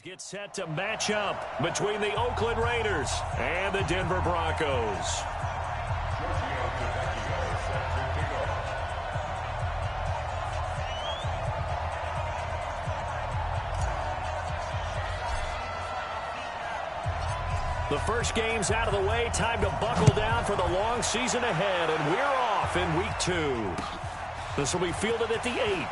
Get set to match up between the Oakland Raiders and the Denver Broncos. The first game's out of the way. Time to buckle down for the long season ahead, and we're off in week 2. This will be fielded at the 8.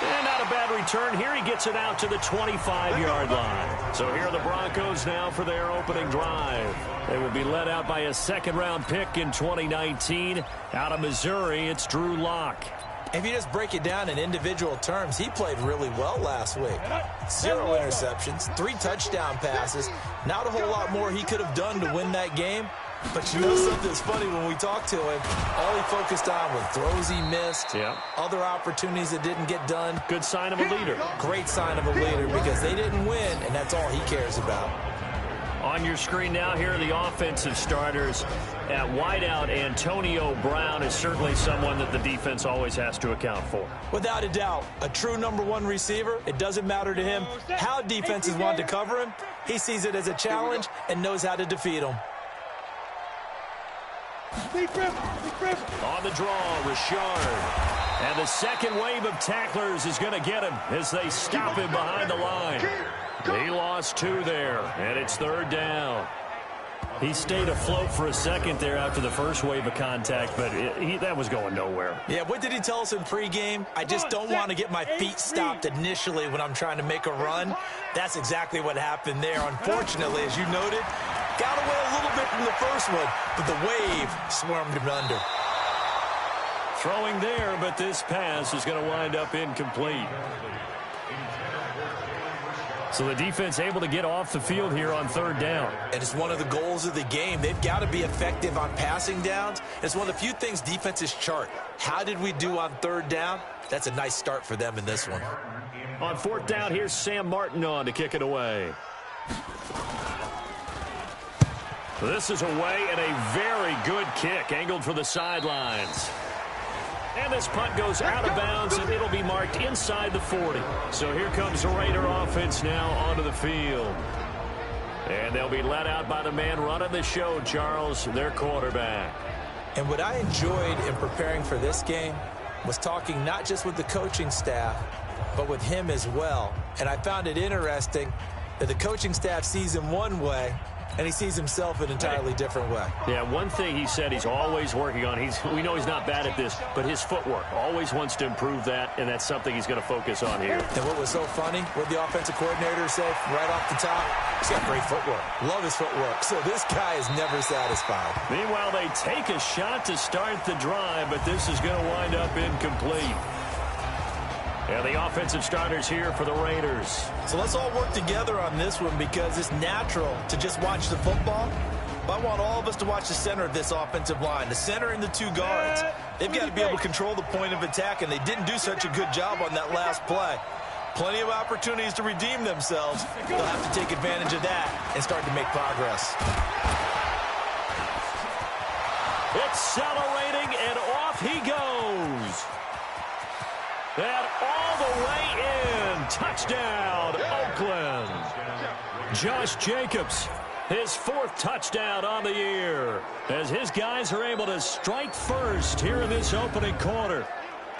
And not a bad return. Here he gets it out to the 25-yard line. So here are the Broncos now for their opening drive. They will be led out by a second-round pick in 2019. Out of Missouri, it's Drew Lock. If you just break it down in individual terms, he played really well last week. 0 interceptions, 3 touchdown passes. Not a whole lot more he could have done to win that game. But you know something's funny, when we talked to him, all he focused on was throws he missed, other opportunities that didn't get done. Good sign of a leader. Great sign of a leader, because they didn't win, and that's all he cares about. On your screen now, here are the offensive starters. At wideout, Antonio Brown is certainly someone that the defense always has to account for. Without a doubt, a true #1 receiver. It doesn't matter to him how defenses want to cover him. He sees it as a challenge and knows how to defeat them. On the draw, Richard. And the second wave of tacklers is going to get him as they stop him behind the line. He lost 2 there, and it's 3rd down. He stayed afloat for a second there after the first wave of contact, but that was going nowhere. Yeah, what did he tell us in pregame? I just don't want to get my feet stopped initially when I'm trying to make a run. That's exactly what happened there. Unfortunately, as you noted, got away a little bit from the first one, but the wave swarmed him under. Throwing there, but this pass is going to wind up incomplete. So the defense able to get off the field here on 3rd down. And it's one of the goals of the game. They've got to be effective on passing downs. It's one of the few things defenses chart. How did we do on 3rd down? That's a nice start for them in this one. On 4th down, here's Sam Martin on to kick it away. This is away, and a very good kick, angled for the sidelines. And this punt goes out of bounds, and it'll be marked inside the 40. So here comes the Raider offense now onto the field. And they'll be let out by the man running the show, Charles, their quarterback. And what I enjoyed in preparing for this game was talking not just with the coaching staff, but with him as well. And I found it interesting that the coaching staff sees him one way, and he sees himself an entirely different way. Yeah, one thing he said he's always working on, we know he's not bad at this, but his footwork, always wants to improve that, and that's something he's going to focus on here. And what was so funny, what the offensive coordinator said right off the top, he's got great footwork. Love his footwork. So this guy is never satisfied. Meanwhile, they take a shot to start the drive, but this is going to wind up incomplete. And the offensive starters here for the Raiders. So let's all work together on this one, because it's natural to just watch the football. But I want all of us to watch the center of this offensive line, the center and the 2 guards. They've got to be able to control the point of attack, and they didn't do such a good job on that last play. Plenty of opportunities to redeem themselves. They'll have to take advantage of that and start to make progress. Accelerating, and off he goes. And all the way in. Touchdown, Oakland. Josh Jacobs, his 4th touchdown on the year, as his guys are able to strike first here in this opening quarter.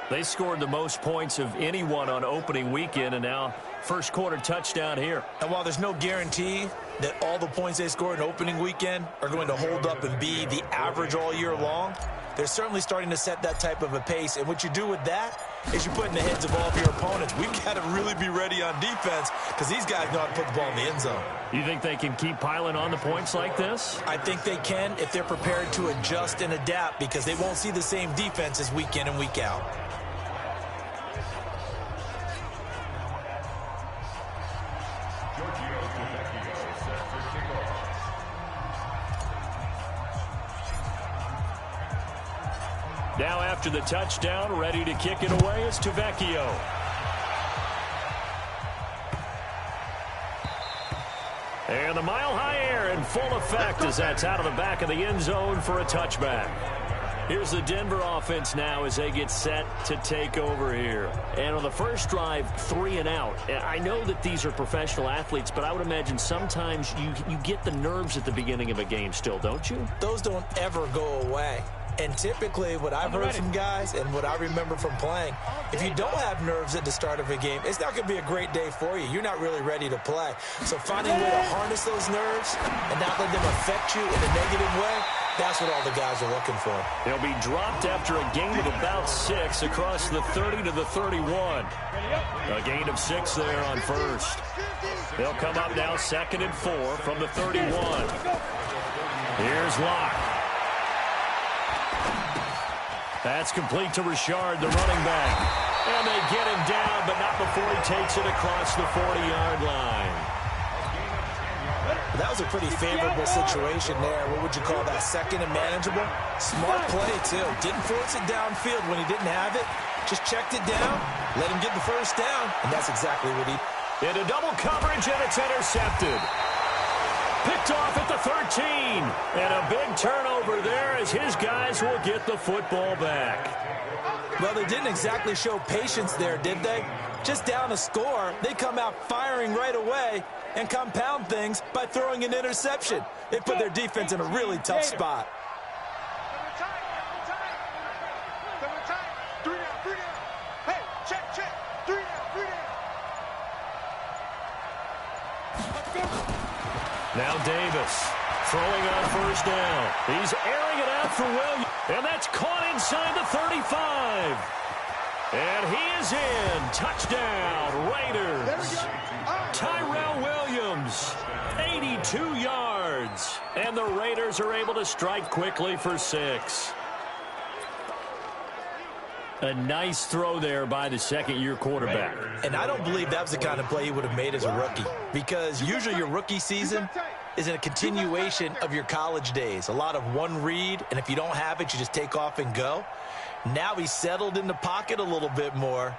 They scored the most points of anyone on opening weekend, and now first quarter touchdown here. And while there's no guarantee that all the points they scored in opening weekend are going to hold up and be the average all year long, they're certainly starting to set that type of a pace. And what you do with that is you put in the heads of all of your opponents, we've got to really be ready on defense, because these guys know how to put the ball in the end zone. You think they can keep piling on the points like this? I think they can if they're prepared to adjust and adapt, because they won't see the same defenses week in and week out. Now after the touchdown, ready to kick it away is Tavecchio. And the mile-high air in full effect as that's out of the back of the end zone for a touchback. Here's the Denver offense now as they get set to take over here. And on the first drive, 3 and out. I know that these are professional athletes, but I would imagine sometimes you get the nerves at the beginning of a game still, don't you? Those don't ever go away. And typically what I've heard from guys and what I remember from playing, if you don't have nerves at the start of a game, it's not going to be a great day for you. You're not really ready to play. So finding a way to harness those nerves and not let them affect you in a negative way, that's what all the guys are looking for. He'll be dropped after a gain of about 6 across the 30 to the 31. A gain of 6 there on first. They'll come up now 2nd and 4 from the 31. Here's Locke. That's complete to Richard, the running back. And they get him down, but not before he takes it across the 40-yard line. That was a pretty favorable situation there. What would you call that? 2nd and manageable? Smart play, too. Didn't force it downfield when he didn't have it. Just checked it down, let him get the first down, and that's exactly what he... Into double coverage, and it's intercepted. Picked off at the 13. And a big turnover there as his guys will get the football back. Well, they didn't exactly show patience there, did they? Just down a score, they come out firing right away and compound things by throwing an interception. They put their defense in a really tough spot. Now Davis throwing on first down. He's airing it out for Williams. And that's caught inside the 35. And he is in. Touchdown, Raiders. Tyrell Williams, 82 yards. And the Raiders are able to strike quickly for 6. A nice throw there by the second-year quarterback. And I don't believe that was the kind of play he would have made as a rookie, because usually your rookie season is a continuation of your college days. A lot of one read, and if you don't have it, you just take off and go. Now he's settled in the pocket a little bit more,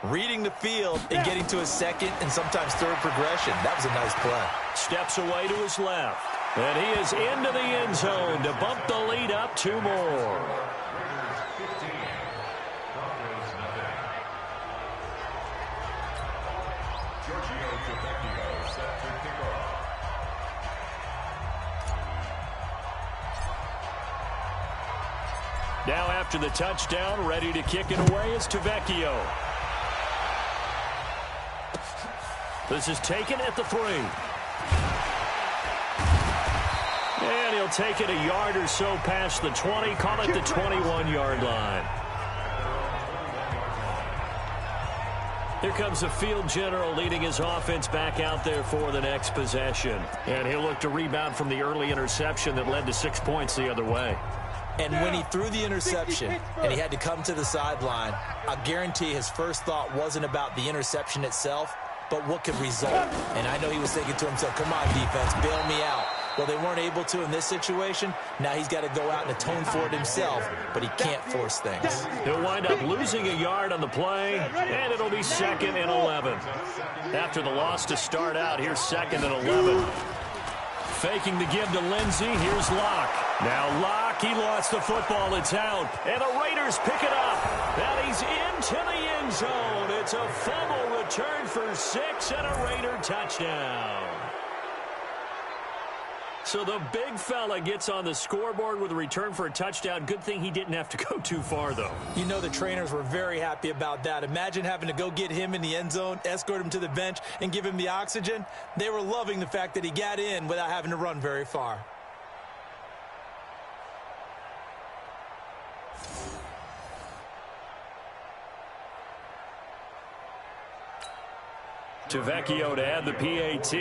reading the field and getting to his second and sometimes third progression. That was a nice play. Steps away to his left. And he is into the end zone to bump the lead up 2 more. Now after the touchdown, ready to kick it away is Tavecchio. This is taken at the 3. And he'll take it a yard or so past the 20, call it the 21-yard line. Here comes the field general leading his offense back out there for the next possession. And he'll look to rebound from the early interception that led to 6 points the other way. And when he threw the interception and he had to come to the sideline, I guarantee his first thought wasn't about the interception itself, but what could result. And I know he was thinking to himself, come on, defense, bail me out. Well, they weren't able to in this situation. Now he's got to go out and atone for it himself, but he can't force things. He'll wind up losing a yard on the play, and it'll be 2nd and 11. After the loss to start out, here's 2nd and 11. Faking the give to Lindsey. Here's Locke. Now Locke, he lost the football. It's out. And the Raiders pick it up. And he's into the end zone. It's a fumble return for 6 and a Raider touchdown. So the big fella gets on the scoreboard with a return for a touchdown. Good thing he didn't have to go too far, though. You know the trainers were very happy about that. Imagine having to go get him in the end zone, escort him to the bench, and give him the oxygen. They were loving the fact that he got in without having to run very far. Tavecchio to add the PAT.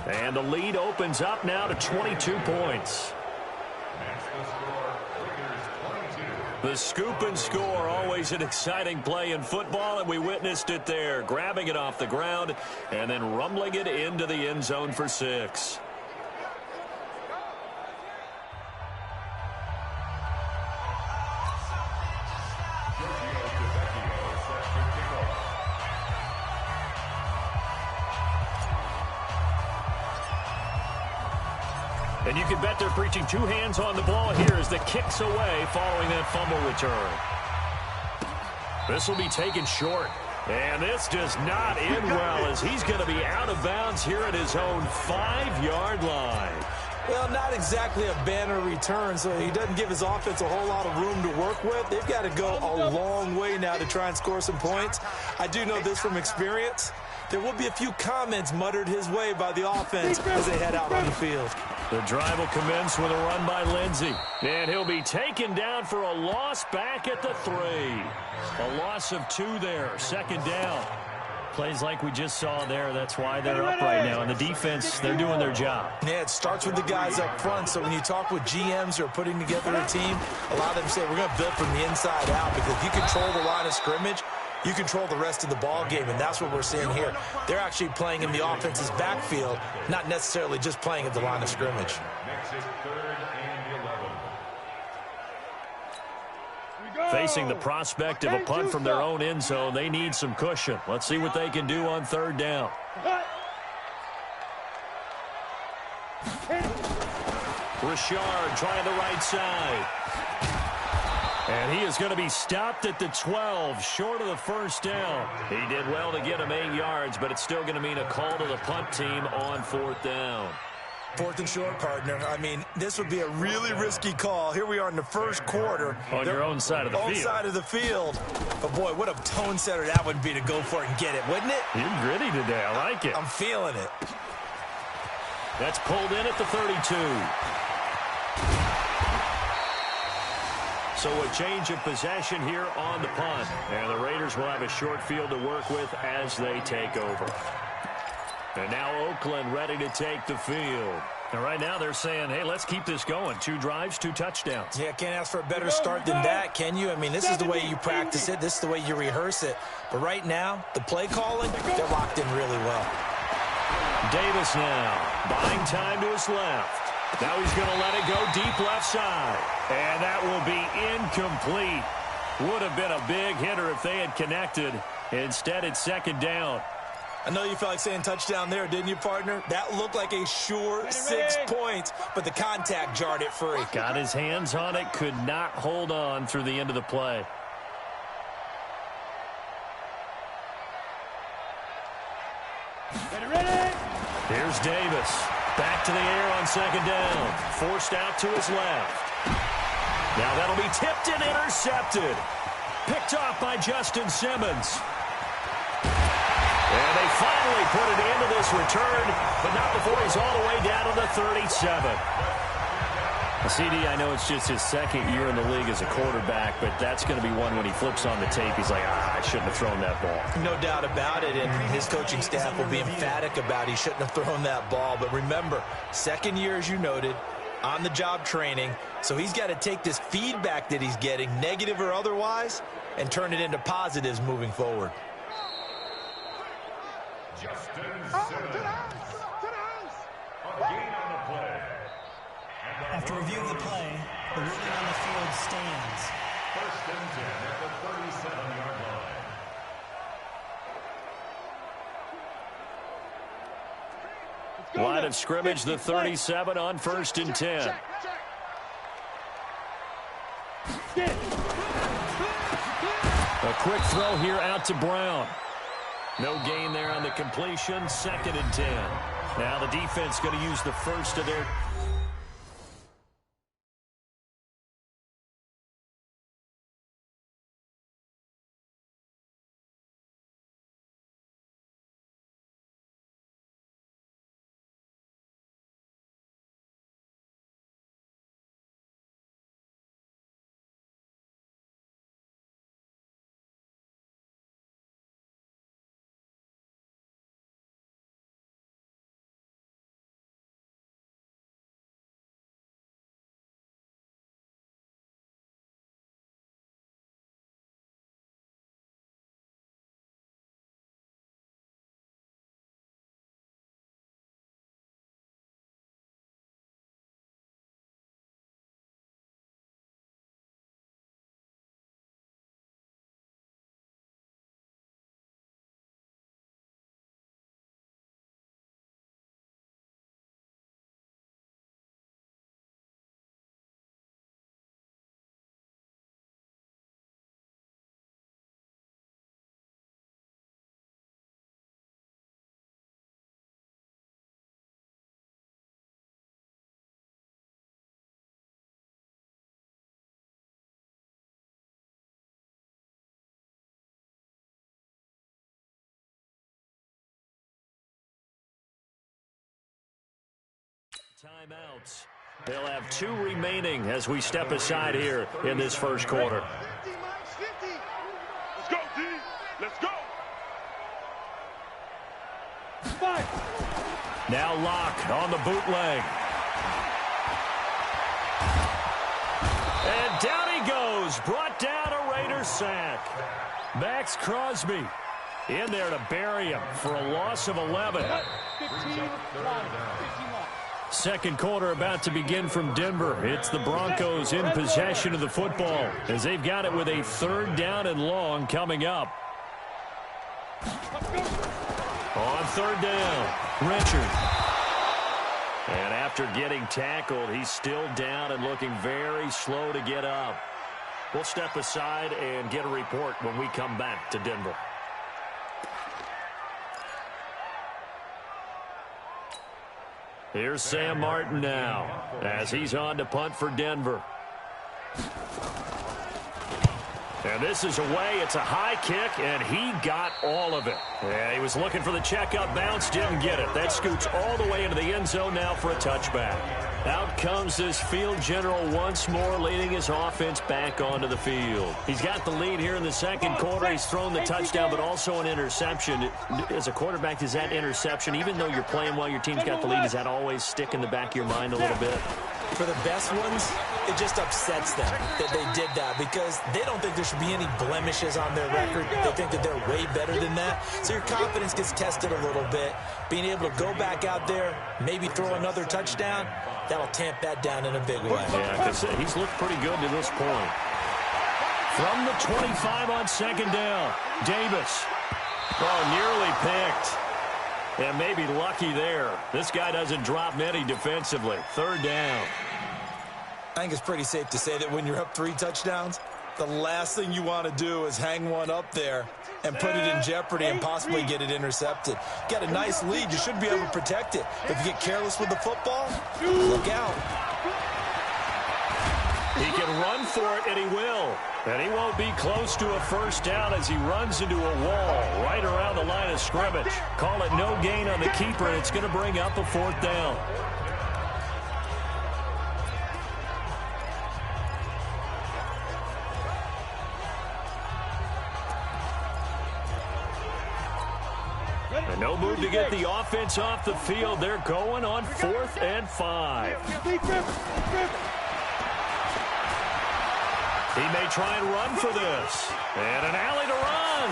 And the lead opens up now to 22 points. The scoop and score, always an exciting play in football, and we witnessed it there. Grabbing it off the ground and then rumbling it into the end zone for 6. And you can bet they're preaching two hands on the ball here as the kick's away following that fumble return. This will be taken short. And this does not end well as he's going to be out of bounds here at his own 5-yard line. Well, not exactly a banner return, so he doesn't give his offense a whole lot of room to work with. They've got to go a long way now to try and score some points. I do know this from experience. There will be a few comments muttered his way by the offense as they head out on the field. The drive will commence with a run by Lindsey. And he'll be taken down for a loss back at the 3. A loss of 2 there, second down. Plays like we just saw there. That's why they're up right now. And the defense, they're doing their job. Yeah, it starts with the guys up front. So when you talk with GMs who are putting together a team, a lot of them say we're going to build from the inside out because if you control the line of scrimmage, you control the rest of the ball game, and that's what we're seeing here. They're actually playing in the offense's backfield, not necessarily just playing at the line of scrimmage. Facing the prospect of a punt from their own end zone, they need some cushion. Let's see what they can do on third down. Richard trying the right side. And he is going to be stopped at the 12, short of the first down. He did well to get him 8 yards, but it's still going to mean a call to the punt team on fourth down. 4th and short, partner. I mean, this would be a really risky call. Here we are in the first quarter. On your own side of the field. Own side of the field. But, boy, what a tone setter that would be to go for it and get it, wouldn't it? You're gritty today. I like it. I'm feeling it. That's pulled in at the 32. So a change of possession here on the punt. And the Raiders will have a short field to work with as they take over. And now Oakland ready to take the field. And right now they're saying, hey, let's keep this going. 2 drives, 2 touchdowns. Yeah, can't ask for a better start than that, can you? I mean, this is the way you practice it. This is the way you rehearse it. But right now, the play calling, they're locked in really well. Davis now buying time to his left. Now he's going to let it go deep left side. And that will be incomplete. Would have been a big hitter if they had connected. Instead, it's second down. I know you felt like saying touchdown there, didn't you, partner? That looked like a sure 6 points, but the contact jarred it free. Got his hands on it, could not hold on through the end of the play. Here's Davis. Back to the air on second down. Forced out to his left. Now that'll be tipped and intercepted. Picked off by Justin Simmons. And they finally put it into this return, but not before he's all the way down to the 37. CD, I know it's just his second year in the league as a quarterback, but that's going to be one when he flips on the tape. He's like, I shouldn't have thrown that ball. No doubt about it, and his coaching staff will be emphatic about he shouldn't have thrown that ball. But remember, second year, as you noted, on-the-job training, so he's got to take this feedback that he's getting, negative or otherwise, and turn it into positives moving forward. After reviewing the play, the ruling on the field stands. First and 10 at the 37-yard line. Line of scrimmage, the 37 on first and 10. A quick throw here out to Brown. No gain there on the completion, second and 10. Now the defense going to use the first of their Timeouts. They'll have 2 remaining as we step aside here in this first quarter. 50, Mike, 50. Let's go, D. Let's go. Now Locke on the bootleg. And down he goes. Brought down a Raider sack. Max Crosby in there to bury him for a loss of 11. 15-1. Second quarter about to begin from Denver. It's the Broncos in possession of the football as they've got it with a 3rd down and long coming up. On 3rd down, Richard. And after getting tackled, he's still down and looking very slow to get up. We'll step aside and get a report when we come back to Denver. Here's Sam Martin now as he's on to punt for Denver. And this is away. It's a high kick, and he got all of it. Yeah, he was looking for the checkup bounce, didn't get it. That scoots all the way into the end zone now for a touchback. Out comes this field general once more, leading his offense back onto the field. He's got the lead here in the second quarter. He's thrown the touchdown, but also an interception. As a quarterback, does that interception, even though you're playing well, your team's got the lead, does that always stick in the back of your mind a little bit? For the best ones, it just upsets them that they did that because they don't think there should be any blemishes on their record. They think that they're way better than that. So your confidence gets tested a little bit. Being able to go back out there, maybe throw another touchdown, that'll tamp that down in a big way. Yeah, because he's looked pretty good to this point. From the 25 on 2nd down, Davis. Oh, nearly picked. And maybe lucky there. This guy doesn't drop many defensively. 3rd down. I think it's pretty safe to say that when you're up 3 touchdowns, the last thing you want to do is hang one up there and put it in jeopardy and possibly get it intercepted. Got a nice lead. You should be able to protect it. But if you get careless with the football, look out. He can run for it, and he will. And he won't be close to a 1st down as he runs into a wall right around the line of scrimmage. Call it no gain on the keeper, and it's going to bring up a 4th down. And no move to get the offense off the field. They're going on 4th and 5. He may try and run for this. And an alley to run.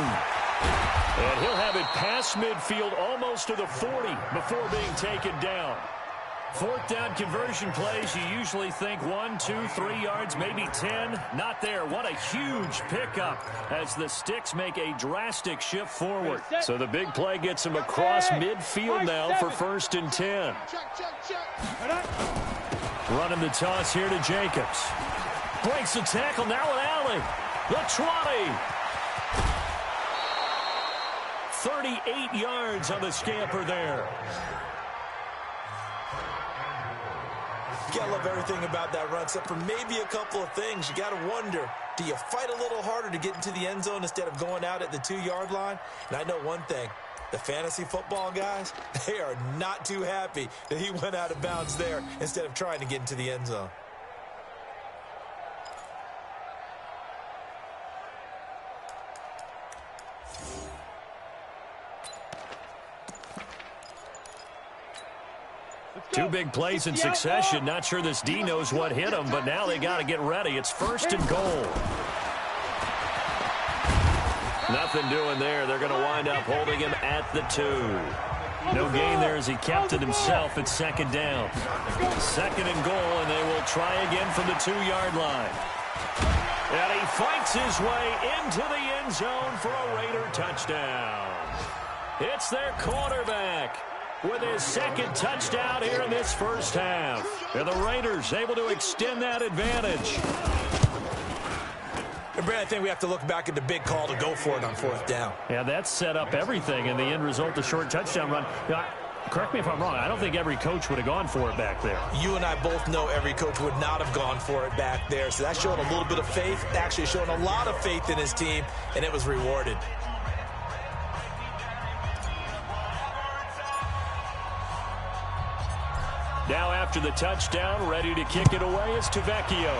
And he'll have it past midfield almost to the 40 before being taken down. 4th down conversion plays, you usually think 1, 2, 3 yards, maybe 10. Not there. What a huge pickup as the sticks make a drastic shift forward. So the big play gets him across midfield now for 1st and 10. Running the toss here to Jacobs. Breaks the tackle, now an alley. The 20. 38 yards on the scamper there. You gotta love everything about that run, except for maybe a couple of things. You gotta wonder, do you fight a little harder to get into the end zone instead of going out at the 2-yard line? And I know one thing. The fantasy football guys, they are not too happy that he went out of bounds there instead of trying to get into the end zone. Two big plays in succession. Not sure this D knows what hit him, but now they got to get ready. It's 1st and goal. Nothing doing there. They're going to wind up holding him at the 2. No gain there as he kept it himself at 2nd down. 2nd and goal, and they will try again from the 2-yard line. And he fights his way into the end zone for a Raider touchdown. It's their quarterback with his 2nd touchdown here in this first half. And the Raiders able to extend that advantage. And Brad, I think we have to look back at the big call to go for it on 4th down. Yeah, that set up everything in the end result, the short touchdown run. You know, correct me if I'm wrong, I don't think every coach would have gone for it back there. You and I both know every coach would not have gone for it back there. So that showed a little bit of faith, actually showing a lot of faith in his team, and it was rewarded. Now after the touchdown, ready to kick it away is Tavecchio.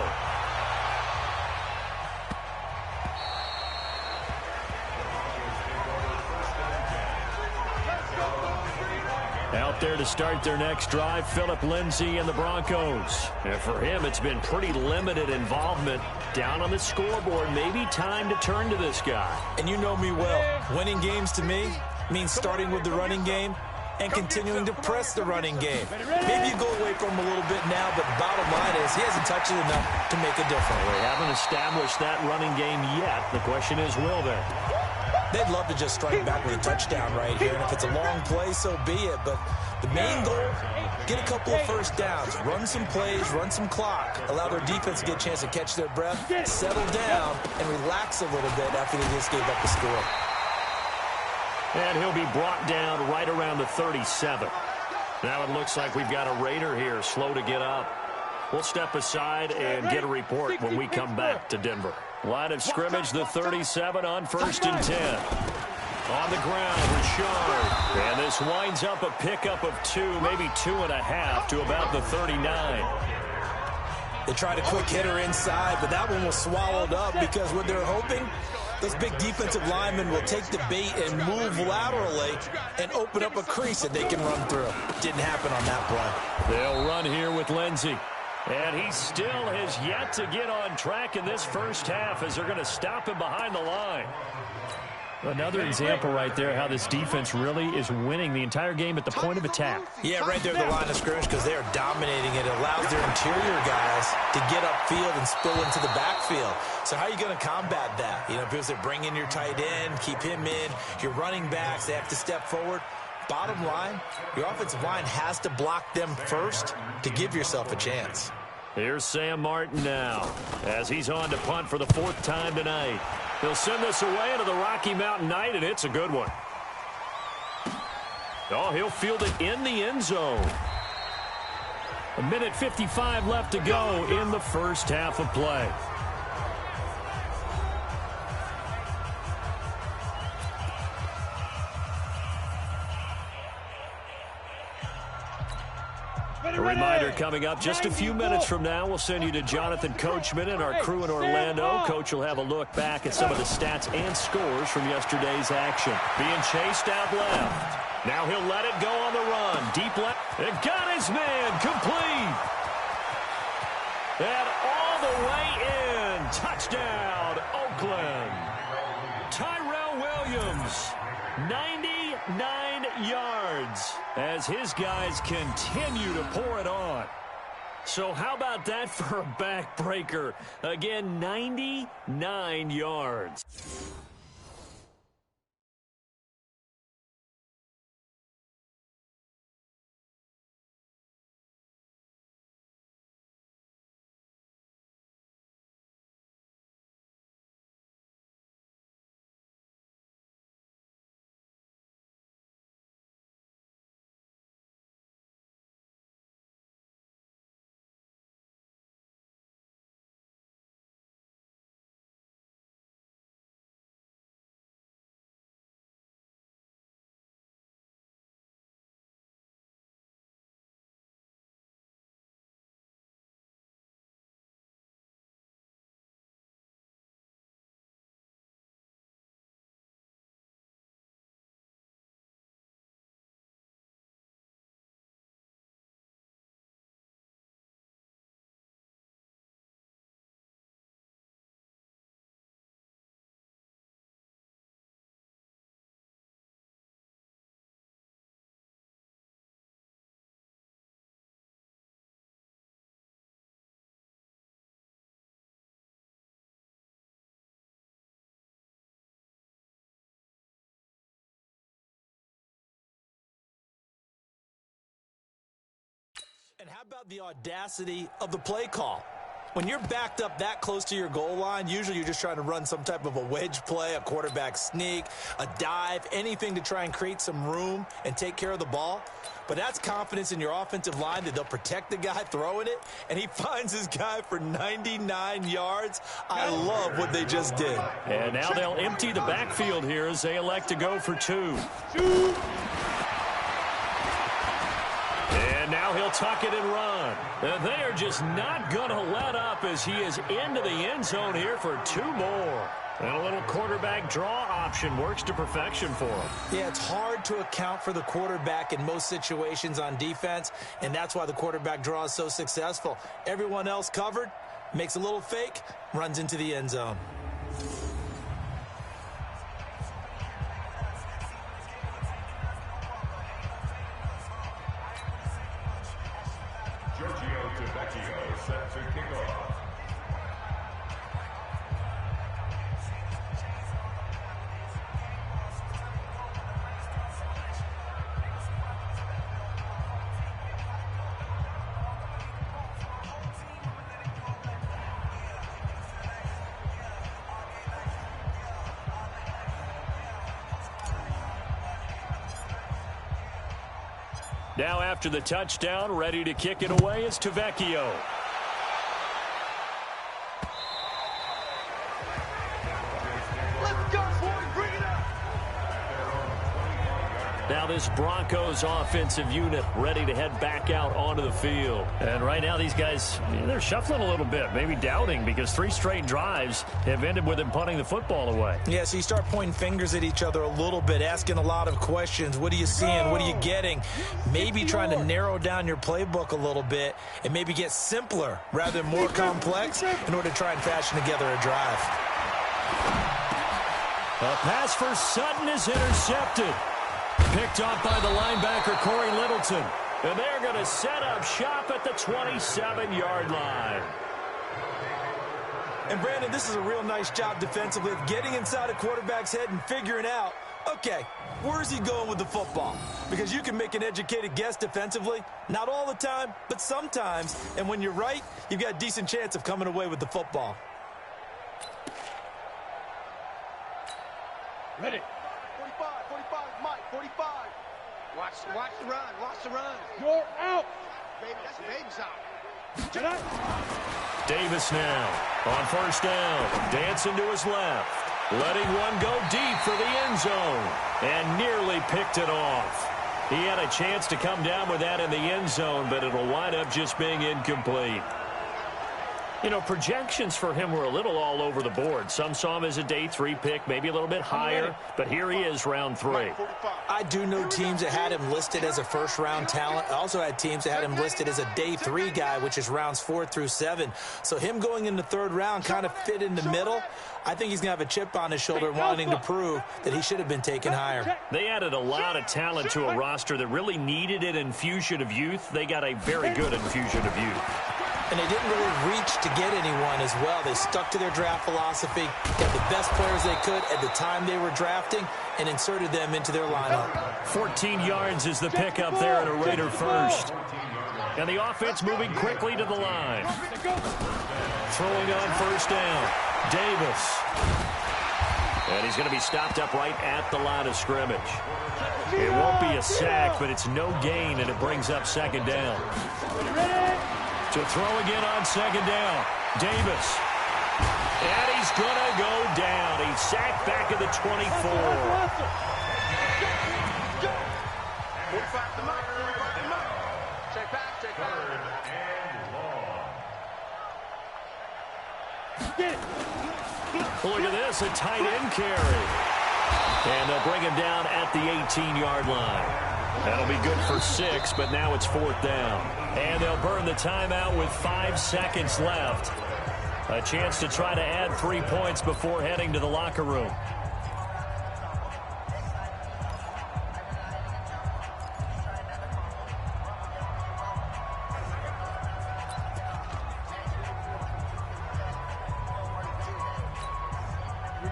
Out there to start their next drive, Phillip Lindsay and the Broncos. And for him, it's been pretty limited involvement. Down on the scoreboard, maybe time to turn to this guy. And you know me well. Winning games to me means starting with the running game and continuing to press the running game. Maybe you go away from him a little bit now, but the bottom line is he hasn't touched it enough to make a difference. They haven't established that running game yet. The question is, will they? They'd love to just strike back with a touchdown right here, and if it's a long play, so be it. But the main goal, get a couple of first downs, run some plays, run some clock, allow their defense to get a chance to catch their breath, settle down, and relax a little bit after they just gave up the score. And he'll be brought down right around the 37. Now it looks like we've got a Raider here, slow to get up. We'll step aside and get a report when we come back to Denver. Line of scrimmage, the 37 on 1st and 10. On the ground, Richard. And this winds up a pickup of 2, maybe 2.5 to about the 39. They tried a quick hitter inside, but that one was swallowed up because what they're hoping, those big defensive linemen will take the bait and move laterally and open up a crease that they can run through. Didn't happen on that play. They'll run here with Lindsay. And he still has yet to get on track in this first half as they're going to stop him behind the line. Another example right there how this defense really is winning the entire game at the point of attack. Yeah, right there at the line of scrimmage because they are dominating it. It allows their interior guys to get upfield and spill into the backfield. So how are you going to combat that? You know, because they bring in your tight end, keep him in. Your running backs, they have to step forward. Bottom line, your offensive line has to block them first to give yourself a chance. Here's Sam Martin now as he's on to punt for the 4th time tonight. He'll send this away into the Rocky Mountain Night, and it's a good one. Oh, he'll field it in the end zone. 1:55 left to go in the first half of play. A reminder coming up just a few minutes from now. We'll send you to Jonathan Coachman and our crew in Orlando. Coach will have a look back at some of the stats and scores from yesterday's action. Being chased out left. Now he'll let it go on the run. Deep left. And got his man complete. And all the way in. Touchdown, Oakland. Tyrell Williams. 99 yards as his guys continue to pour it on. So how about that for a backbreaker? Again, 99 yards. And how about the audacity of the play call? When you're backed up that close to your goal line, usually you're just trying to run some type of a wedge play, a quarterback sneak, a dive, anything to try and create some room and take care of the ball. But that's confidence in your offensive line that they'll protect the guy throwing it, and he finds his guy for 99 yards. I love what they just did. And now they'll empty the backfield here as they elect to go for 2. And now he'll tuck it and run. And they are just not going to let up as he is into the end zone here for 2 more. And a little quarterback draw option works to perfection for him. Yeah, it's hard to account for the quarterback in most situations on defense, and that's why the quarterback draw is so successful. Everyone else covered, makes a little fake, runs into the end zone. Set to kick off. Now after the touchdown, ready to kick it away is Tavecchio. Now this Broncos offensive unit ready to head back out onto the field. And right now these guys, they're shuffling a little bit, maybe doubting, because 3 straight drives have ended with them punting the football away. Yeah, so you start pointing fingers at each other a little bit, asking a lot of questions. What are you seeing? What are you getting? Maybe trying to narrow down your playbook a little bit and maybe get simpler rather than more complex in order to try and fashion together a drive. A pass for Sutton is intercepted. Picked off by the linebacker, Corey Littleton. And they're going to set up shop at the 27-yard line. And, Brandon, this is a real nice job defensively of getting inside a quarterback's head and figuring out, okay, where is he going with the football? Because you can make an educated guess defensively. Not all the time, but sometimes. And when you're right, you've got a decent chance of coming away with the football. Ready. 45, Mike, 45. Watch the run. You're out. Baby, that's Baby's out. Davis now on first down. Dancing to his left. Letting one go deep for the end zone. And nearly picked it off. He had a chance to come down with that in the end zone, but it'll wind up just being incomplete. You know, projections for him were a little all over the board. Some saw him as a day 3 pick, maybe a little bit higher, but here he is, round 3. I do know teams that had him listed as a first-round talent. I also had teams that had him listed as a day 3 guy, which is rounds 4 through 7. So him going in the 3rd round kind of fit in the middle. I think he's going to have a chip on his shoulder wanting to prove that he should have been taken higher. They added a lot of talent to a roster that really needed an infusion of youth. They got a very good infusion of youth. And they didn't really reach to get anyone as well. They stuck to their draft philosophy, got the best players they could at the time they were drafting, and inserted them into their lineup. 14 yards is the pickup there at a Raider first. And the offense moving quickly to the line. Throwing on first down, Davis. And he's going to be stopped up right at the line of scrimmage. It won't be a sack, but it's no gain, and it brings up 2nd down. To throw again on 2nd down, Davis. And he's going to go down. He's sacked back at the 24. Look at this, a tight end carry. And they'll bring him down at the 18-yard line. That'll be good for 6, but now it's 4th down. And they'll burn the timeout with 5 seconds left. A chance to try to add 3 points before heading to the locker room.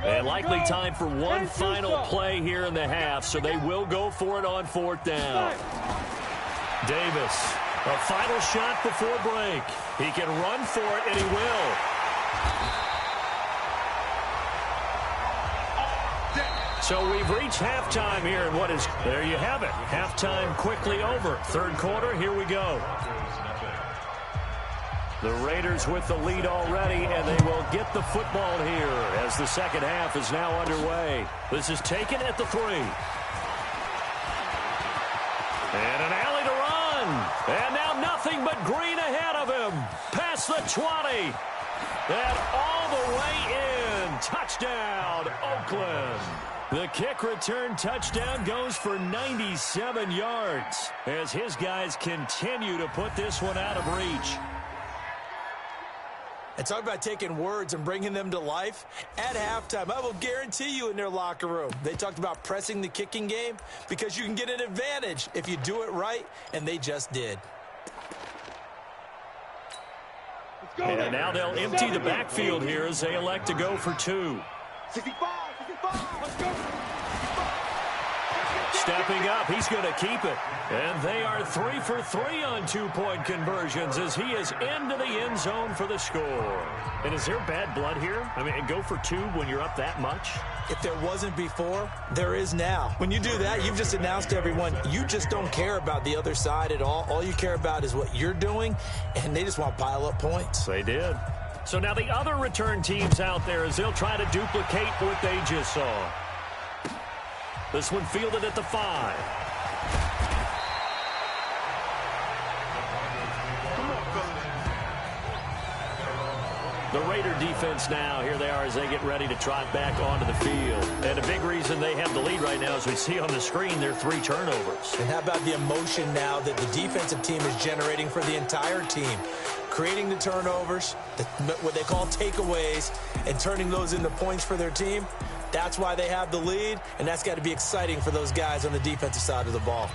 And likely time for one final play here in the half, so they will go for it on 4th down. Davis, a final shot before break. He can run for it, and he will. So we've reached halftime here, and there you have it. Halftime quickly over. 3rd quarter, here we go. The Raiders with the lead already, and they will get the football here as the 2nd half is now underway. This is taken at the 3. And an alley to run. And now nothing but green ahead of him. Past the 20. And all the way in. Touchdown, Oakland. The kick return touchdown goes for 97 yards as his guys continue to put this one out of reach. And talk about taking words and bringing them to life. At halftime, I will guarantee you in their locker room, they talked about pressing the kicking game because you can get an advantage if you do it right, and they just did. And now they'll empty the backfield here as they elect to go for 2. 65, let's go. Stepping up, he's going to keep it. And they are 3 for 3 on 2-point conversions as he is into the end zone for the score. And is there bad blood here? I mean, go for 2 when you're up that much? If there wasn't before, there is now. When you do that, you've just announced to everyone, you just don't care about the other side at all. All you care about is what you're doing, and they just want to pile up points. They did. So now the other return teams out there as they'll try to duplicate what they just saw. This one fielded at the 5. The Raider defense now, here they are as they get ready to trot back onto the field. And a big reason they have the lead right now, as we see on the screen, their 3 turnovers. And how about the emotion now that the defensive team is generating for the entire team? Creating the turnovers, what they call takeaways, and turning those into points for their team. That's why they have the lead, and that's got to be exciting for those guys on the defensive side of the ball.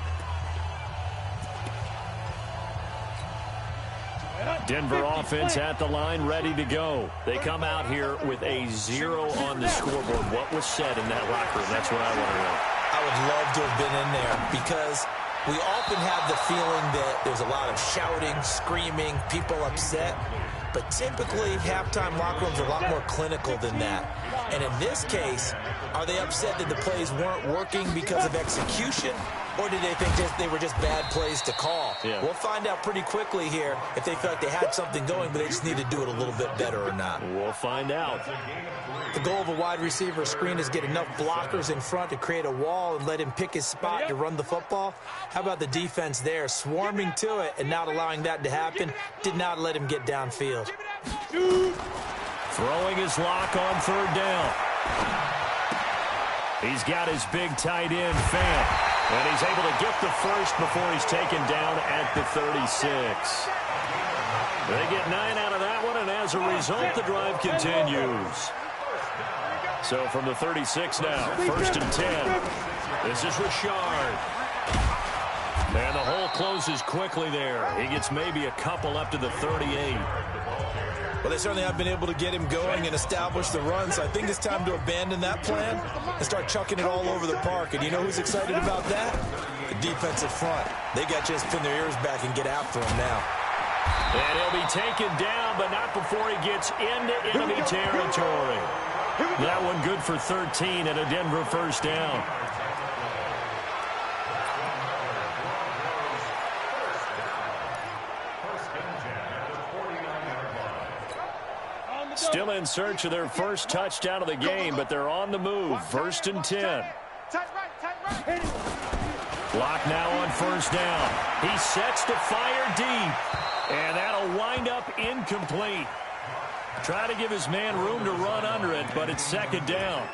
Denver offense at the line, ready to go. They come out here with a 0 on the scoreboard. What was said in that locker room? That's what I want to know. I would love to have been in there because we often have the feeling that there's a lot of shouting, screaming, people upset. But typically, halftime locker rooms are a lot more clinical than that. And in this case, are they upset that the plays weren't working because of execution? Or did they think they were just bad plays to call? Yeah. We'll find out pretty quickly here if they felt like they had something going, but they just need to do it a little bit better or not. We'll find out. The goal of a wide receiver screen is get enough blockers in front to create a wall and let him pick his spot to run the football. How about the defense there, swarming to it and not allowing that to happen? Did not let him get downfield. Throwing his lock on 3rd down. He's got his big tight end, Fant. And he's able to get the first before he's taken down at the 36. They get 9 out of that one, and as a result, the drive continues. So from the 36 now, 1st and 10. This is Richard. And the hole closes quickly there. He gets maybe a couple up to the 38. Well, they certainly have been able to get him going and establish the run, so I think it's time to abandon that plan and start chucking it all over the park. And you know who's excited about that? The defensive front. They got to just pin their ears back and get after him now. And he'll be taken down, but not before he gets into enemy territory. That one good for 13 and a Denver 1st down. Still in search of their first touchdown of the game, but they're on the move. 1st and 10. Clock now on 1st down. He sets to fire deep, and that'll wind up incomplete. Try to give his man room to run under it, but it's 2nd down.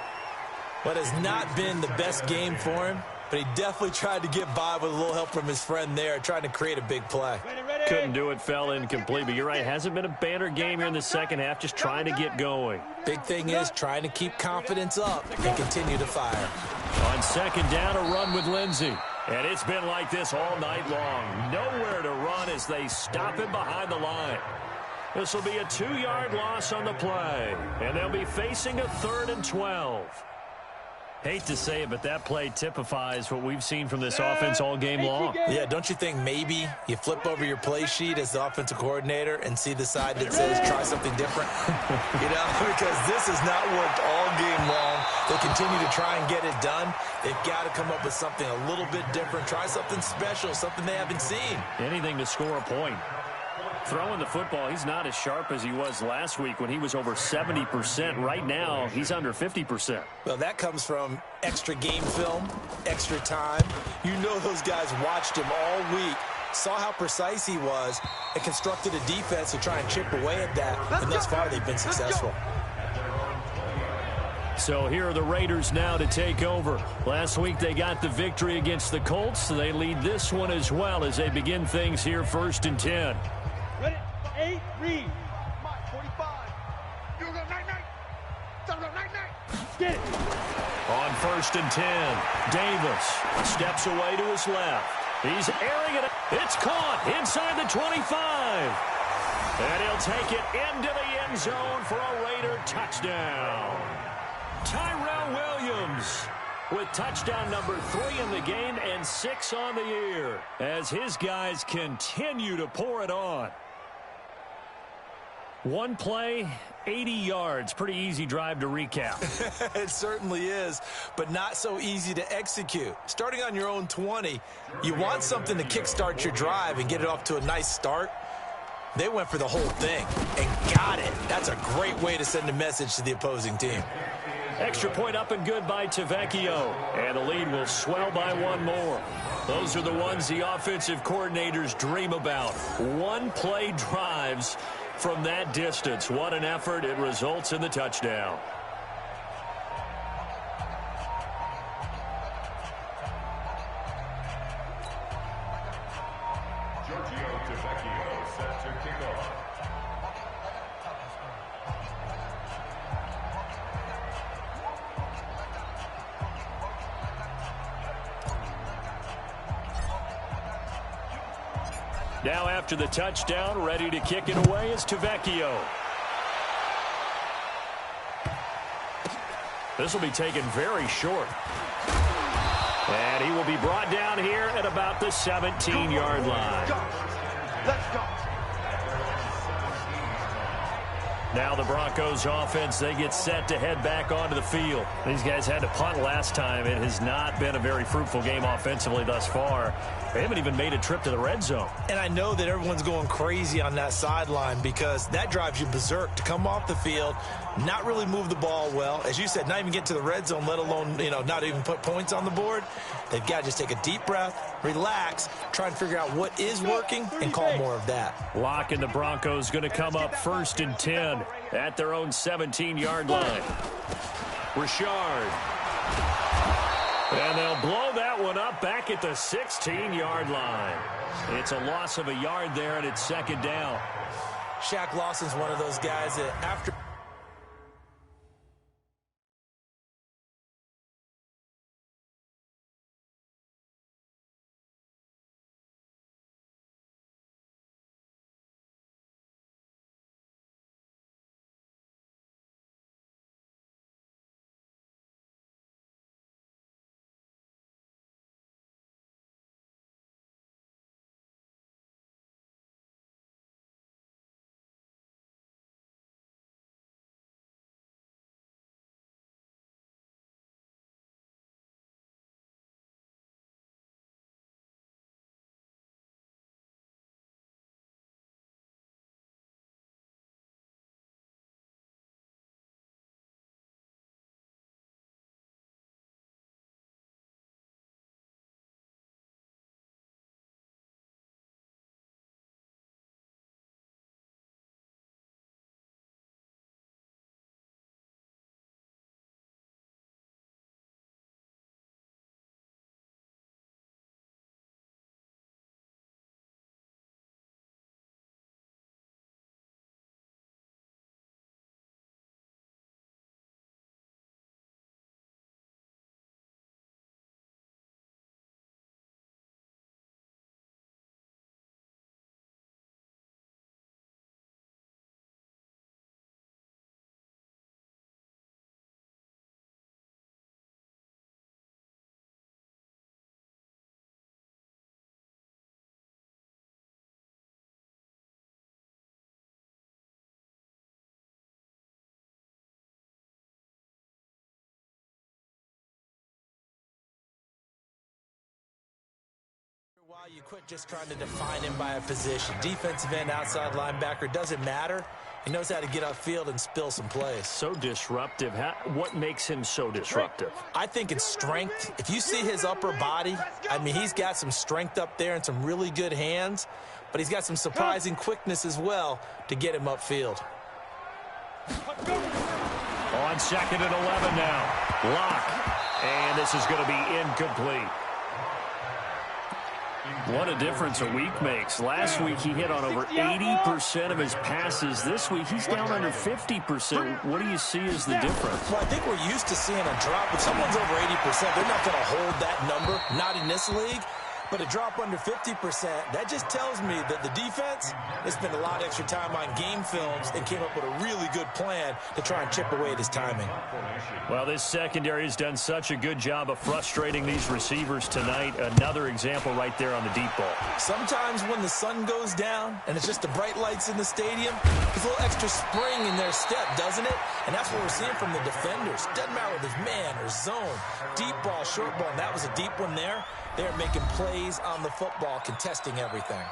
What has not been the best game for him, but he definitely tried to get by with a little help from his friend there, trying to create a big play. Couldn't do it, fell incomplete, but you're right, hasn't been a banner game here in the second half, just trying to get going. Big thing is trying to keep confidence up and continue to fire. On 2nd down, a run with Lindsey. And it's been like this all night long. Nowhere to run as they stop him behind the line. This will be a 2-yard loss on the play, and they'll be facing a 3rd and 12. Hate to say it, but that play typifies what we've seen from this offense all game long. Yeah, don't you think maybe you flip over your play sheet as the offensive coordinator and see the side that says try something different? You know, because this has not worked all game long. They continue to try and get it done. They've got to come up with something a little bit different. Try something special, something they haven't seen. Anything to score a point. Throwing the football, he's not as sharp as he was last week when he was over 70%. Right now, he's under 50%. Well, that comes from extra game film, extra time. You know those guys watched him all week saw how precise he was, and constructed a defense to try and chip away at that, and thus far they've been successful. So here are the Raiders now to take over. Last week they got the victory against the Colts, so they lead this one as well as they begin things here 1st and 10. Ready? 8, read. Mike, 45. You go night-night. Go night-night. Get it. On 1st and 10, Davis steps away to his left. He's airing it. It's caught inside the 25. And he'll take it into the end zone for a Raider touchdown. Tyrell Williams with touchdown number 3 in the game and 6 on the year as his guys continue to pour it on. One play, 80 yards. Pretty easy drive to recap. It certainly is, but not so easy to execute. Starting on your own 20, you want something to kickstart your drive and get it off to a nice start. They went for the whole thing and got it. That's a great way to send a message to the opposing team. Extra point up and good by Tavecchio. And the lead will swell by one more. Those are the ones the offensive coordinators dream about. One-play drives from that distance. What an effort. It results in the touchdown. Tavecchio set to kick off. Now after the touchdown, ready to kick it away is Tavecchio. This will be taken very short. And he will be brought down here at about the 17-yard line. Let's go. Now the Broncos offense, they get set to head back onto the field. These guys had to punt last time. It has not been a very fruitful game offensively thus far. They haven't even made a trip to the red zone. And I know that everyone's going crazy on that sideline because that drives you berserk to come off the field, not really move the ball well. As you said, not even get to the red zone, let alone, not even put points on the board. They've got to just take a deep breath, relax, try and figure out what is working and call more of that. Lock and the Broncos going to come up 1st and 10 at their own 17-yard line. Richard. And they'll blow that one up back at the 16-yard line. It's a loss of a yard there, and it's 2nd down. Shaq Lawson's one of those guys that after you quit just trying to define him by a position. Defensive end, outside linebacker, doesn't matter. He knows how to get upfield and spill some plays. So disruptive. What makes him so disruptive? I think it's strength. If you see his upper body, I mean, he's got some strength up there and some really good hands, but he's got some surprising quickness as well to get him upfield. On 2nd and 11 now. Lock. And this is going to be incomplete. What a difference a week makes. Last week he hit on over 80% of his passes. This week he's down under 50%. What do you see as the difference? Well, I think we're used to seeing a drop. If someone's over 80%, they're not going to hold that number, not in this league. But a drop under 50%, that just tells me that the defense has spent a lot of extra time on game films and came up with a really good plan to try and chip away at his timing. Well, this secondary has done such a good job of frustrating these receivers tonight. Another example right there on the deep ball. Sometimes when the sun goes down and it's just the bright lights in the stadium, there's a little extra spring in their step, doesn't it? And that's what we're seeing from the defenders. Doesn't matter whether it's man or zone, deep ball, short ball, and that was a deep one there. They're making plays on the football, contesting everything.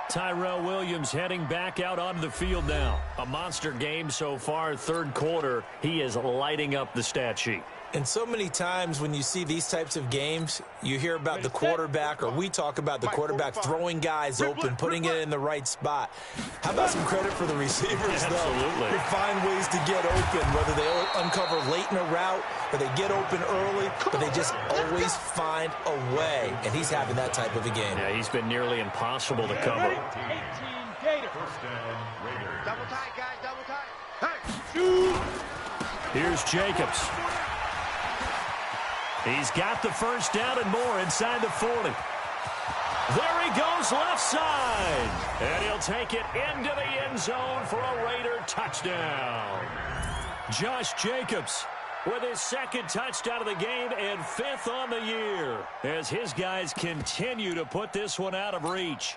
Tyrell Williams heading back out onto the field now. A monster game so far, third quarter. He is lighting up the stat sheet. And so many times when you see these types of games, you hear about the quarterback, or we talk about the quarterback throwing guys open, putting it in the right spot. How about some credit for the receivers, though? Absolutely. They find ways to get open, whether they uncover late in a route or they get open early, but they just always find a way. And he's having that type of a game. Yeah, he's been nearly impossible to cover. 18 Gator. First down, Raiders. Double tight, guys, double tight. Hey, shoot. Here's Jacobs. He's got the first down and more inside the 40. There he goes left side. And he'll take it into the end zone for a Raider touchdown. Josh Jacobs with his second touchdown of the game and 5th on the year as his guys continue to put this one out of reach.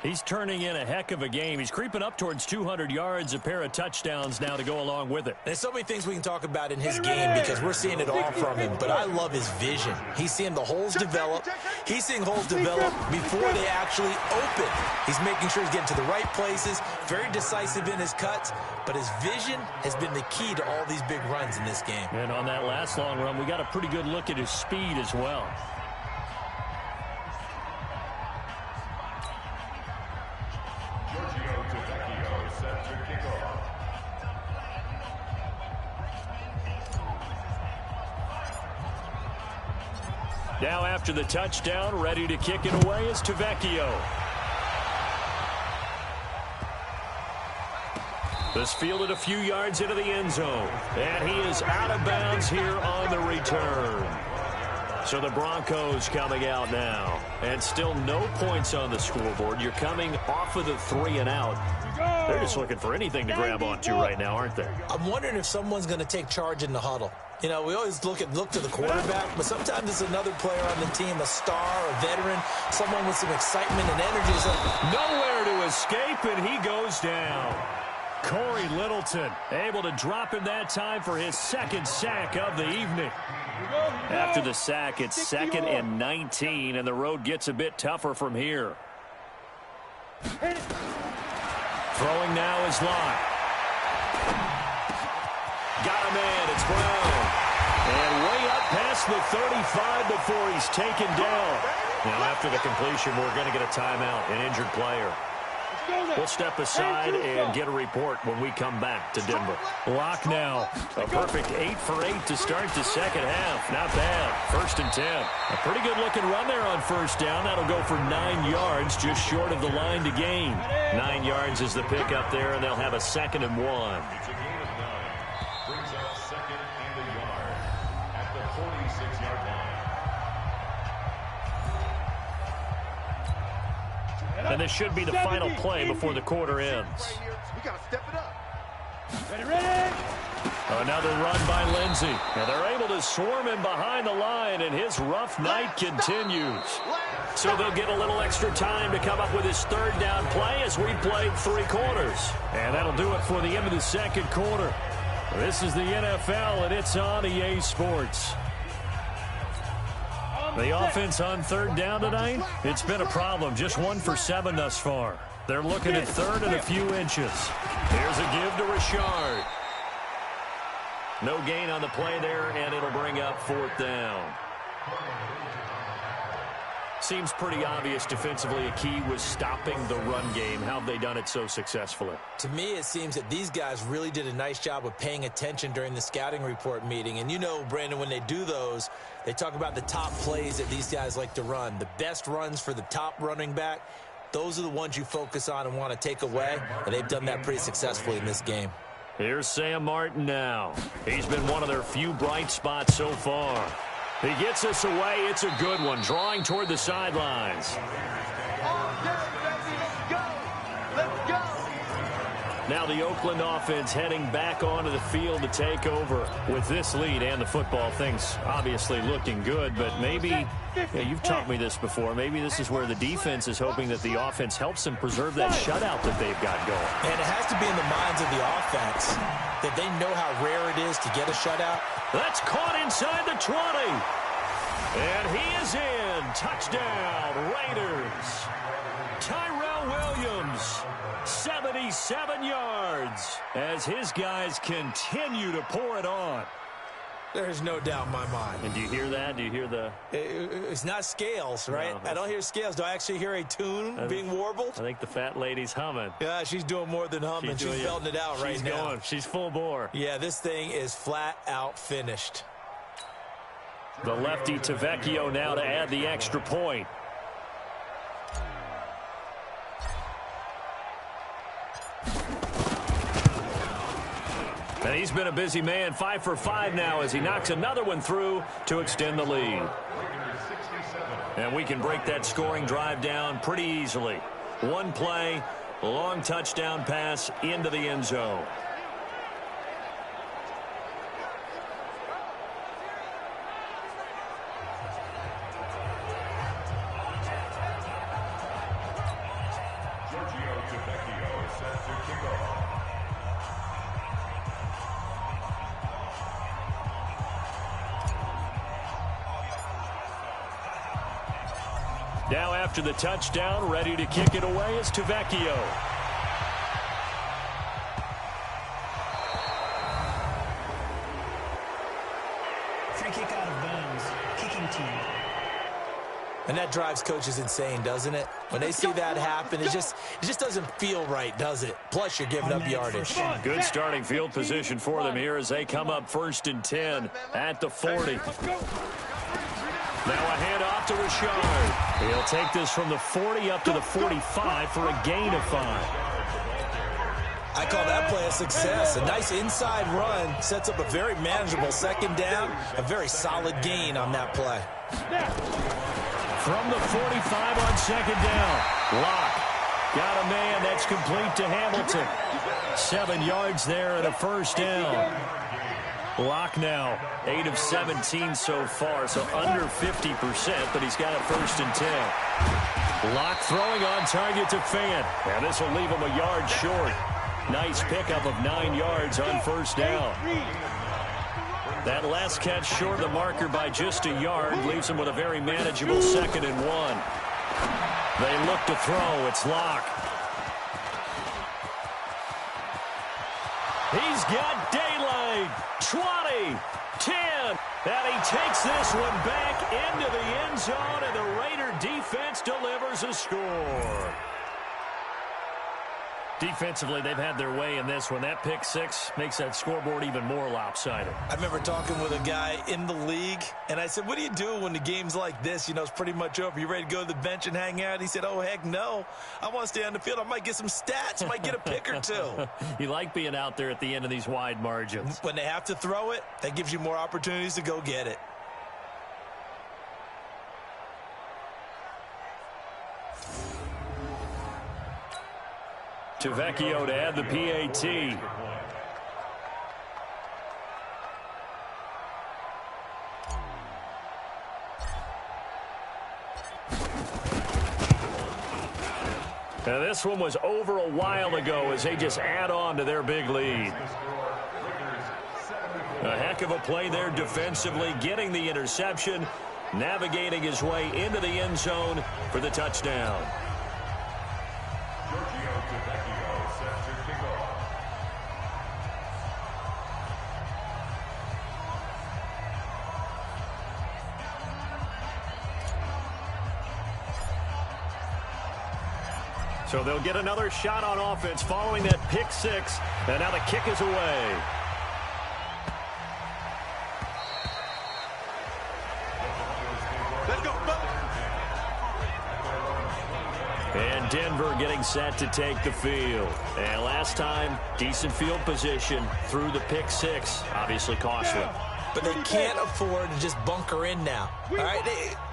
He's turning in a heck of a game. He's creeping up towards 200 yards, a pair of touchdowns now to go along with it. There's so many things we can talk about in his game because we're seeing it all from him, but I love his vision. He's seeing the holes develop. He's seeing holes develop before they actually open. He's making sure he's getting to the right places, very decisive in his cuts, but his vision has been the key to all these big runs in this game. And on that last long run, we got a pretty good look at his speed as well. Now after the touchdown, ready to kick it away is Tavecchio. This fielded a few yards into the end zone. And he is out of bounds here on the return. So the Broncos coming out now. And still no points on the scoreboard. You're coming off of the 3 and out. They're just looking for anything to grab onto right now, aren't they? I'm wondering if someone's going to take charge in the huddle. You know, we always look to the quarterback, but sometimes it's another player on the team, a star, a veteran, someone with some excitement and energy. It's like, nowhere to escape, and he goes down. Corey Littleton able to drop him that time for his second sack of the evening. After the sack, it's 2nd and 19, and the road gets a bit tougher from here. Throwing now is Locke. Got a man, it's Brown. And way up past the 35 before he's taken down. Now after the completion, we're going to get a timeout, an injured player. We'll step aside and get a report when we come back to Denver. Locke now. A perfect 8 for 8 to start the second half. Not bad. 1st and 10. A pretty good looking run there on first down. That'll go for 9 yards, just short of the line to gain. 9 yards is the pickup there, and they'll have a 2nd and 1. It's a gain of 9. Brings up 2nd and a yard at the 46-yard line. And this should be the final play before the quarter ends. We got to step it up. Ready. Another run by Lindsey. And they're able to swarm him behind the line, and his rough night continues. So they'll get a little extra time to come up with his 3rd down play as we played 3 quarters. And that'll do it for the end of the 2nd quarter. This is the NFL, and it's on EA Sports. The offense on 3rd down tonight, it's been a problem. Just 1 for 7 thus far. They're looking at third and a few inches. Here's a give to Richard. No gain on the play there, and it'll bring up 4th down. Seems pretty obvious defensively a key was stopping the run game. How have they done it so successfully? To me, it seems that these guys really did a nice job of paying attention during the scouting report meeting. And you know, Brandon, when they do those, they talk about the top plays that these guys like to run. The best runs for the top running back, those are the ones you focus on and want to take away. And they've done that pretty successfully in this game. Here's Sam Martin now. He's been one of their few bright spots so far. He gets us away. It's a good one, drawing toward the sidelines. Now the Oakland offense heading back onto the field to take over with this lead and the football. Things obviously looking good, but maybe, you've taught me this before, maybe this is where the defense is hoping that the offense helps them preserve that shutout that they've got going. And it has to be in the minds of the offense that they know how rare it is to get a shutout. That's caught inside the 20. And he is in. Touchdown, Raiders. Tyrell Williams, 77 yards as his guys continue to pour it on. There's no doubt in my mind. And do you hear that? Do you hear the... It's not scales, right? No, I don't hear scales. Do I actually hear a tune being warbled? I think the fat lady's humming. Yeah, she's doing more than humming. She's belting it out right now. She's going. She's full bore. Yeah, this thing is flat out finished. The lefty Tavecchio now to add the extra point. And he's been a busy man, 5 for 5 now as he knocks another one through to extend the lead. And we can break that scoring drive down pretty easily. One play, long touchdown pass into the end zone. Now after the touchdown, ready to kick it away is Tavecchio. Free kick out of bounds. Kicking team. And that drives coaches insane, doesn't it? When they see that happen, it just doesn't feel right, does it? Plus, you're giving up yardage. Good starting field position for them here as they come up 1st and 10 at the 40. Now a handoff to Richard. He'll take this from the 40 up to the 45 for a gain of 5. I call that play a success. A nice inside run sets up a very manageable 2nd down. A very solid gain on that play. From the 45 on 2nd down. Locke got a man. That's complete to Hamilton. 7 yards there and a 1st down. Locke now 8 of 17 so far, so under 50%, but he's got a 1st and 10. Locke throwing on target to Fant. And this will leave him a yard short. Nice pickup of 9 yards on 1st down. That last catch short of the marker by just a yard leaves him with a very manageable 2nd and 1. They look to throw. It's Locke. He's got daylight. 20, 10, and he takes this one back into the end zone, and the Raider defense delivers a score. Defensively, they've had their way in this one. That pick 6 makes that scoreboard even more lopsided. I remember talking with a guy in the league, and I said, what do you do when the game's like this? You know, it's pretty much over. You ready to go to the bench and hang out? He said, oh, heck no. I want to stay on the field. I might get some stats. I might get a pick or 2. You like being out there at the end of these wide margins. When they have to throw it, that gives you more opportunities to go get it. Tavecchio to add the PAT. Now this one was over a while ago as they just add on to their big lead. A heck of a play there defensively, getting the interception, navigating his way into the end zone for the touchdown. So they'll get another shot on offense following that pick six. And now the kick is away. Let's go, And Denver getting set to take the field. And last time, decent field position through the pick six. Obviously costly. But they can't afford to just bunker in now. All right,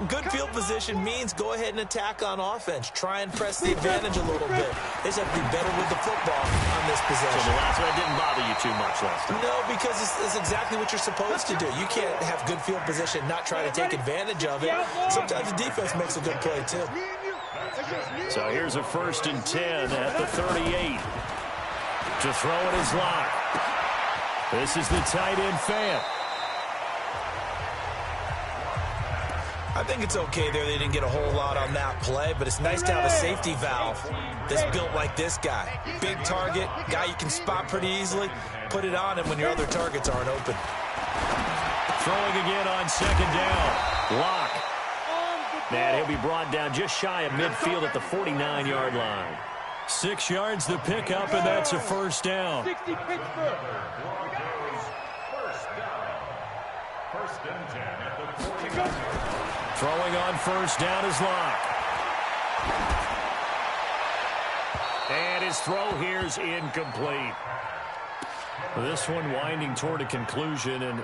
good field position means go ahead and attack on offense. Try and press the advantage a little bit. They just have to be better with the football on this possession. So the last one didn't bother you too much last time. No, because it's exactly what you're supposed to do. You can't have good field position and not try to take advantage of it. Sometimes the defense makes a good play, too. So here's a 1st and 10 at the 38. To throw it is Locke. This is the tight end Fant. I think it's okay there. They didn't get a whole lot on that play, but it's nice to have a safety valve that's built like this guy. Big target, guy you can spot pretty easily. Put it on him when your other targets aren't open. Throwing again on 2nd down. Locke. And he'll be brought down just shy of midfield at the 49-yard line. 6 yards the pickup, and that's a 1st down. 60 Pittsburgh. First down. 1st and 10 at the 49. Throwing on 1st down is Locke. And his throw here's incomplete. This one winding toward a conclusion, and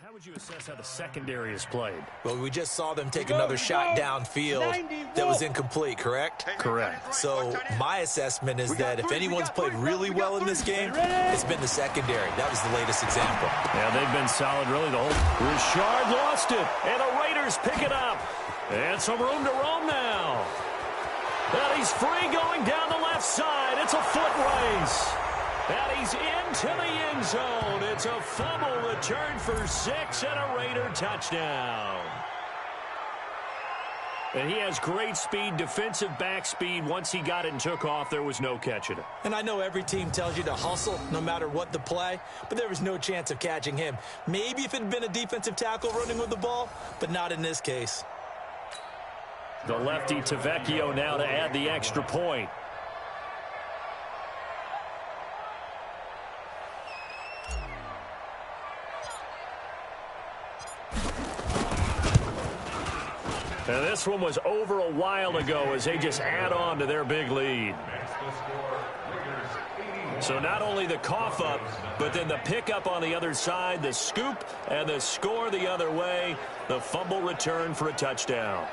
How would you assess how the secondary is played? Well, we just saw them take another shot downfield that was incomplete, correct? Correct. So my assessment is that if anyone's played really well in this game, it's been the secondary. That was the latest example. Yeah, they've been solid really the whole. Richard lost it, and the Raiders pick it up. And some room to roam now. And he's free going down the left side. It's a foot race. And he's into the end zone. It's a fumble return for 6 and a Raider touchdown. And he has great speed, defensive back speed. Once he got it and took off, there was no catching it. And I know every team tells you to hustle no matter what the play, but there was no chance of catching him. Maybe if it had been a defensive tackle running with the ball, but not in this case. The lefty Tavecchio now to add the extra point. And this one was over a while ago as they just add on to their big lead. So not only the cough up, but then the pickup on the other side, the scoop, and the score the other way. The fumble return for a touchdown.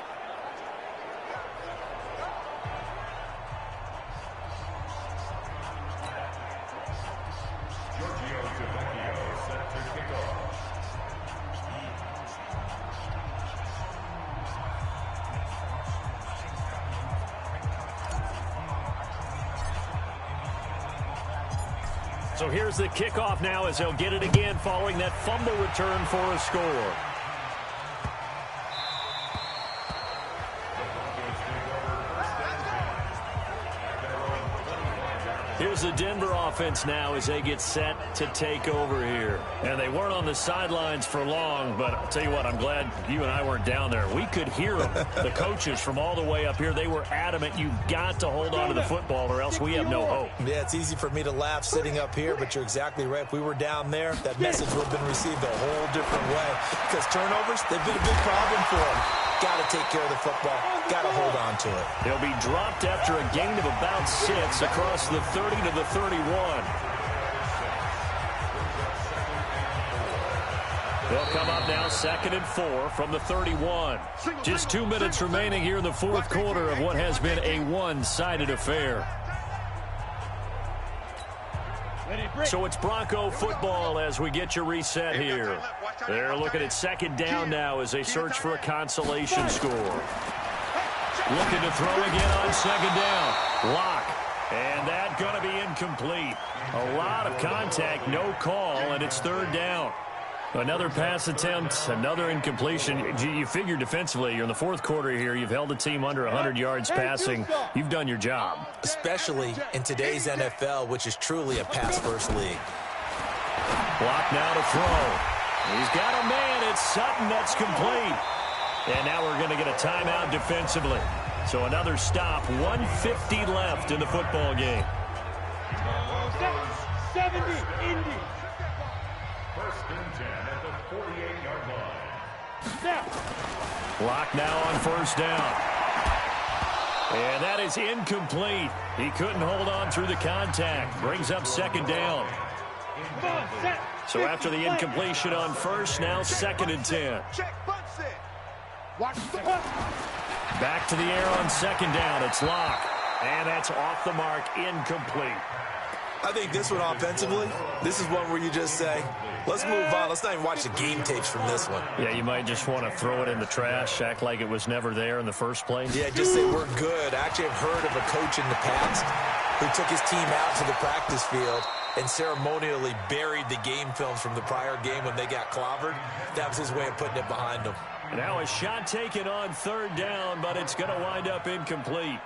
So here's the kickoff now as they'll get it again following that fumble return for a score. Here's the Denver offense now as they get set to take over here. And they weren't on the sidelines for long, but I'll tell you what, I'm glad you and I weren't down there. We could hear them, the coaches from all the way up here. They were adamant, you've got to hold on to the football or else we have no hope. Yeah, it's easy for me to laugh sitting up here, but you're exactly right. If we were down there, that message would have been received a whole different way. Because turnovers, they've been a big problem for them. Got to take care of the football. Got to hold on to it. They'll be dropped after a gain of about 6 across the 30 to the 31. They'll come up now 2nd and 4 from the 31. Just 2 minutes remaining here in the fourth quarter of what has been a one-sided affair. So it's Bronco football as we get you reset here. They're looking at 2nd down now as they search for a consolation score. Looking to throw again on 2nd down. Lock. And that going to be incomplete. A lot of contact, no call, and it's 3rd down. Another pass attempt, another incompletion. You figure defensively, you're in the fourth quarter here. You've held the team under 100 yards passing. You've done your job. Especially in today's NFL, which is truly a pass-first league. Block now to throw. He's got a man. It's Sutton. That's complete. And now we're going to get a timeout defensively. So another stop. 1:50 left in the football game. 70, Indy. 1st and 10 at the 48-yard line. Block now on 1st down. And that is incomplete. He couldn't hold on through the contact. Brings up 2nd down. So after the incompletion on 1st, now 2nd and 10. Back to the air on 2nd down. It's Locke. And that's off the mark, incomplete. I think this one offensively, this is one where you just say, let's move on. Let's not even watch the game tapes from this one. Yeah, you might just want to throw it in the trash, act like it was never there in the first place. Yeah, just say we're good. I actually have heard of a coach in the past who took his team out to the practice field and ceremonially buried the game films from the prior game when they got clobbered. That was his way of putting it behind them. Now a shot taken on 3rd down, but it's going to wind up incomplete.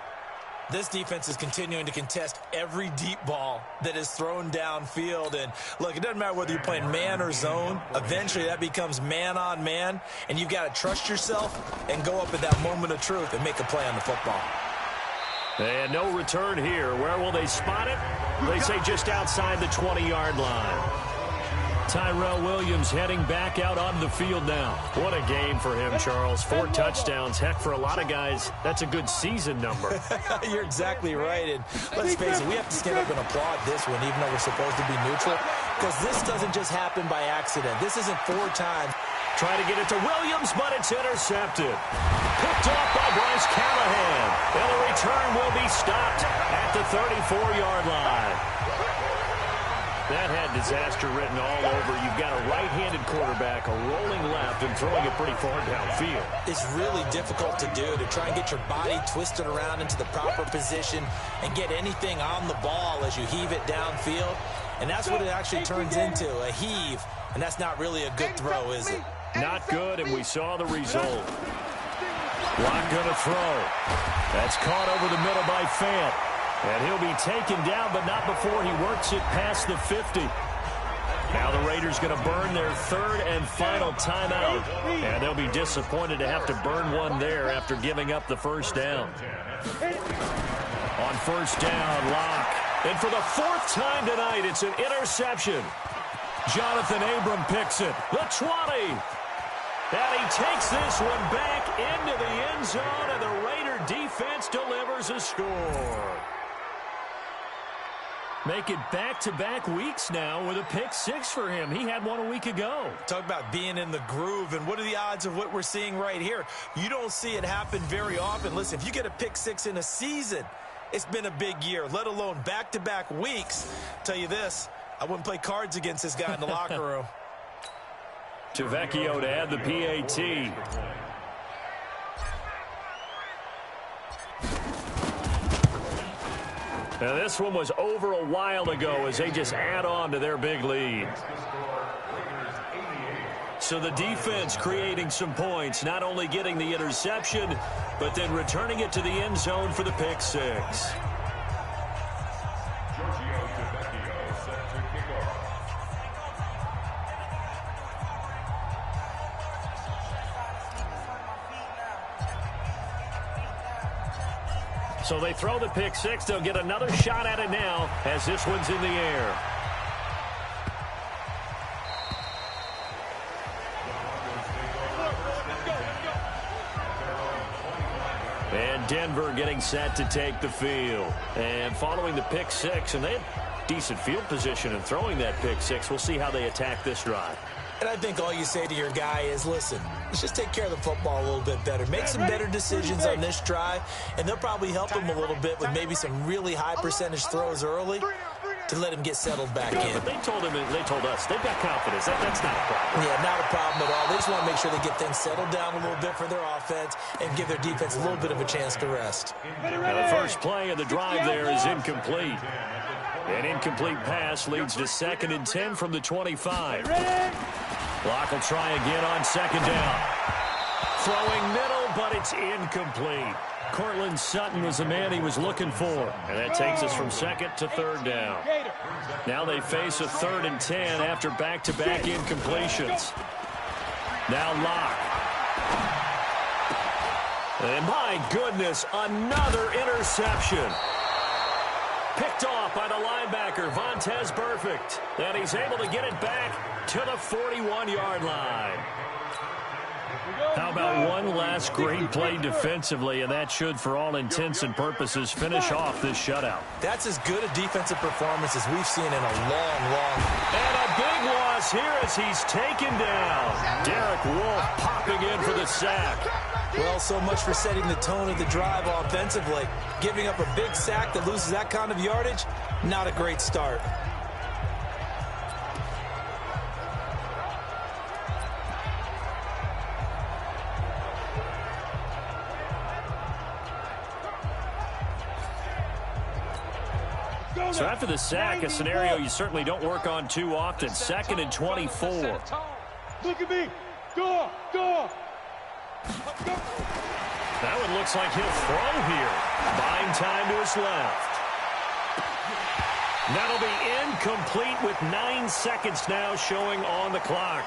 This defense is continuing to contest every deep ball that is thrown downfield. And, look, it doesn't matter whether you're playing man or zone. Eventually that becomes man on man, and you've got to trust yourself and go up at that moment of truth and make a play on the football. And no return here. Where will they spot it? They say just outside the 20-yard line. Tyrell Williams heading back out on the field now. What a game for him, Charles. 4 touchdowns. Heck, for a lot of guys, that's a good season number. You're exactly right. And let's face it, we have to stand up and applaud this one, even though we're supposed to be neutral. because this doesn't just happen by accident. This isn't 4 times. Trying to get it to Williams, but it's intercepted. Picked off by Bryce Callahan. And the return will be stopped at the 34-yard line. That had disaster written all over. You've got a right-handed quarterback, a rolling left, and throwing it pretty far downfield. It's really difficult to do, to try and get your body twisted around into the proper position and get anything on the ball as you heave it downfield. And that's what it actually turns into, a heave. And that's not really a good throw, is it? Not good, and we saw the result. Lock going to throw. That's caught over the middle by Fant. And he'll be taken down, but not before he works it past the 50. Now the Raiders going to burn their 3rd and final timeout. And they'll be disappointed to have to burn one there after giving up the first down. On first down, Lock. And for the 4th time tonight, it's an interception. Jonathan Abram picks it. The 20. And he takes this one back into the end zone, and the Raider defense delivers a score. Make it back-to-back weeks now with a pick 6 for him. He had one a week ago. Talk about being in the groove, and what are the odds of what we're seeing right here? You don't see it happen very often. Listen, if you get a pick 6 in a season, it's been a big year, let alone back-to-back weeks. Tell you this, I wouldn't play cards against this guy in the locker room. Tavecchio to add the PAT. Now this one was over a while ago as they just add on to their big lead. So the defense creating some points, not only getting the interception, but then returning it to the end zone for the pick 6. So they throw the pick 6. They'll get another shot at it now as this one's in the air. And Denver getting set to take the field. And following the pick 6, and they had decent field position in throwing that pick 6. We'll see how they attack this drive. And I think all you say to your guy is, listen, let's just take care of the football a little bit better. Make some better decisions on this drive, and they'll probably help him a little bit with maybe some really high percentage throws early to let him get settled back in. But they told us, they've got confidence. That's not a problem. Yeah, not a problem at all. They just want to make sure they get things settled down a little bit for their offense and give their defense a little bit of a chance to rest. Now the first play of the drive there is incomplete. An incomplete pass leads to 2nd and 10 from the 25. Lock will try again on 2nd down. Throwing middle, but it's incomplete. Cortland Sutton was the man he was looking for. And that takes us from 2nd to 3rd down. Now they face a 3rd and 10 after back-to-back incompletions. Now Lock. And my goodness, another interception. Picked off by the linebacker, Vontaze Burfict. And he's able to get it back to the 41-yard line. How about one last great play defensively, and that should, for all intents and purposes, finish off this shutout. That's as good a defensive performance as we've seen in a long, long... And a big loss here as he's taken down. Derek Wolfe popping in for the sack. Well, so much for setting the tone of the drive offensively. Giving up a big sack that loses that kind of yardage, not a great start. So after the sack, a scenario you certainly don't work on too often. 2nd and 24. Look at me. Go. That one looks like he'll throw here. Buying time to his left. That'll be incomplete with 9 seconds now showing on the clock.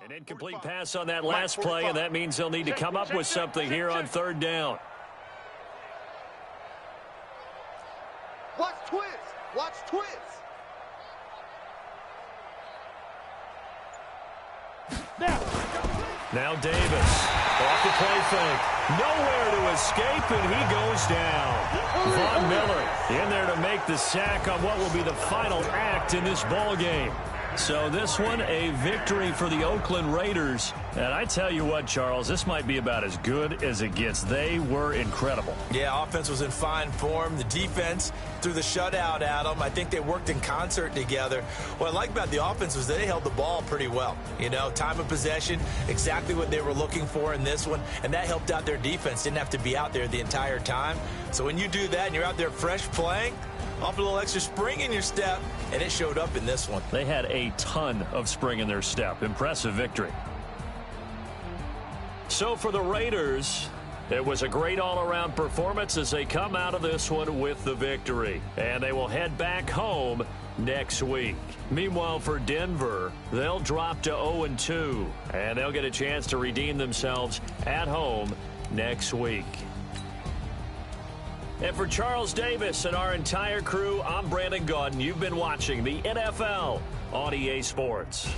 An incomplete pass on that last play, and that means they'll need to come up with something here on third down. Watch twist. Watch twist. Now Davis off the play fake. Nowhere to escape, and he goes down. Von Miller in there to make the sack on what will be the final act in this ball game. So this one, a victory for the Oakland Raiders. And I tell you what, Charles, this might be about as good as it gets. They were incredible. Yeah, offense was in fine form. The defense threw the shutout at them. I think they worked in concert together. What I like about the offense was they held the ball pretty well. You know, time of possession, exactly what they were looking for in this one. And that helped out their defense. Didn't have to be out there the entire time. So when you do that and you're out there fresh playing, off a little extra spring in your step, and it showed up in this one. They had a ton of spring in their step. Impressive victory. So for the Raiders, it was a great all-around performance as they come out of this one with the victory. And they will head back home next week. Meanwhile, for Denver, they'll drop to 0-2, and they'll get a chance to redeem themselves at home next week. And for Charles Davis and our entire crew, I'm Brandon Gaudin. You've been watching the NFL on EA Sports.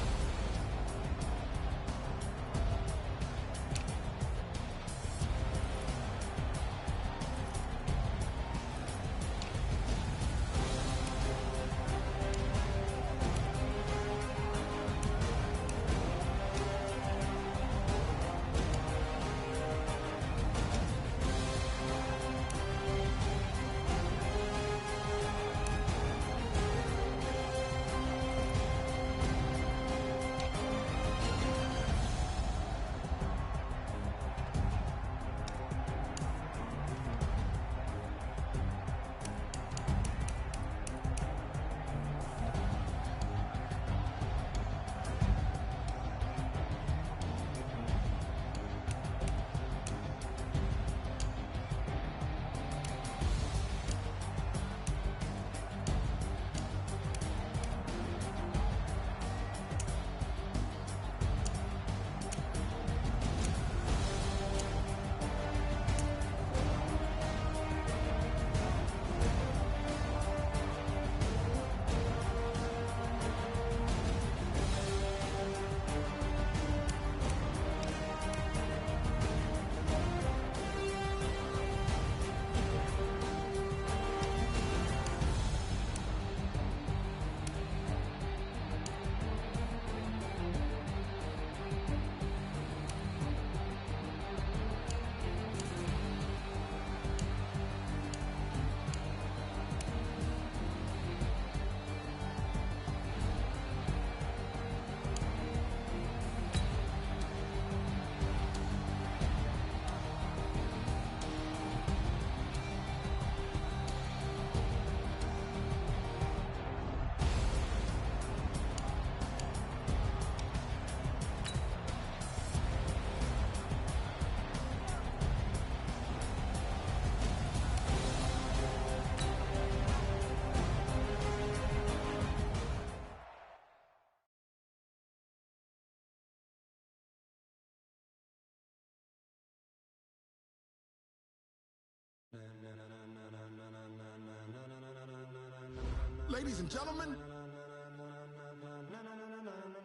Ladies and gentlemen,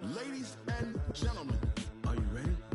ladies and gentlemen, are you ready?